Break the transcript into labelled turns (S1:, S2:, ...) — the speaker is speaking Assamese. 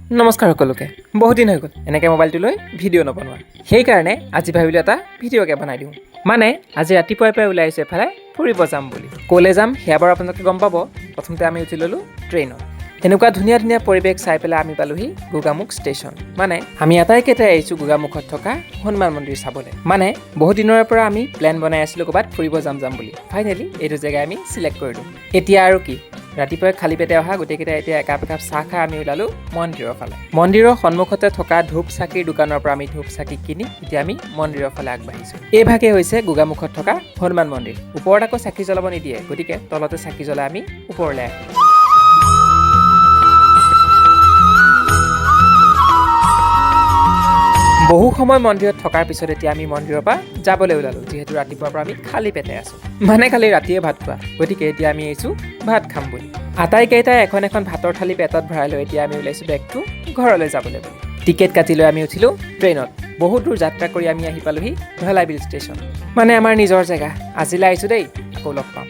S1: নমস্কাৰ সকলোকে বহুত দিন হৈ গ'ল এনেকৈ মোবাইলটো লৈ ভিডিঅ' নবনোৱা সেইকাৰণে আজি ভাবিলোঁ এটা ভিডিঅ'কে বনাই দিওঁ মানে আজি ৰাতিপুৱাই পাই ওলাই আহিছোঁ এফালে ফুৰিব যাম বুলি ক'লৈ যাম সেয়া বাৰু আপোনালোকে গম পাব প্ৰথমতে আমি উঠি ল'লোঁ ট্ৰেইনত এনেকুৱা ধুনীয়া ধুনীয়া পৰিৱেশ চাই পেলাই আমি পালোহি গোগামুখ ষ্টেচন মানে আমি আটাইকেইটাই আহিছোঁ গোগামুখত থকা হনুমান মন্দিৰ চাবলৈ মানে বহুত দিনৰ পৰা আমি প্লেন বনাই আছিলোঁ ক'ৰবাত ফুৰিব যাম বুলি ফাইনেলি এইটো জেগা আমি চিলেক্ট কৰিলোঁ এতিয়া আৰু কি ৰাতিপুৱাই খালী পেটে অহা গোটেইকেইটা এতিয়া একাপ চাহ খাই আমি ওলালোঁ মন্দিৰৰ ফালে মন্দিৰৰ সন্মুখতে থকা ধূপ চাকিৰ দোকানৰ পৰা আমি ধূপ চাকি কিনি এতিয়া আমি মন্দিৰৰ ফালে আগবাঢ়িছোঁ এইভাগে হৈছে গোগামুখত থকা হনুমান মন্দিৰ ওপৰত আকৌ চাকি জ্বলাব নিদিয়ে গতিকে তলতে চাকি জ্বলাই আমি ওপৰলৈ আহিলোঁ বহু সময় মন্দিৰত থকাৰ পিছত এতিয়া আমি মন্দিৰৰ পৰা যাবলৈ ওলালোঁ যিহেতু ৰাতিপুৱাৰ পৰা আমি খালী পেটে আছোঁ মানে খালি ৰাতিয়ে ভাত খোৱা গতিকে এতিয়া আমি আহিছোঁ ভাত খাম বুলি আটাইকেইটাই এখন ভাতৰ থালি পেটত ভৰাই লৈ এতিয়া আমি ওলাইছোঁ বেগটো ঘৰলৈ যাবলৈ বুলি টিকেট কাটি লৈ আমি উঠিলোঁ ট্ৰেইনত বহুত দূৰ যাত্ৰা কৰি আমি আহি পালোহি ধলাইবিল ষ্টেচন মানে আমাৰ নিজৰ জেগা আজিলৈ আহিছোঁ দেই আকৌ লগ পাম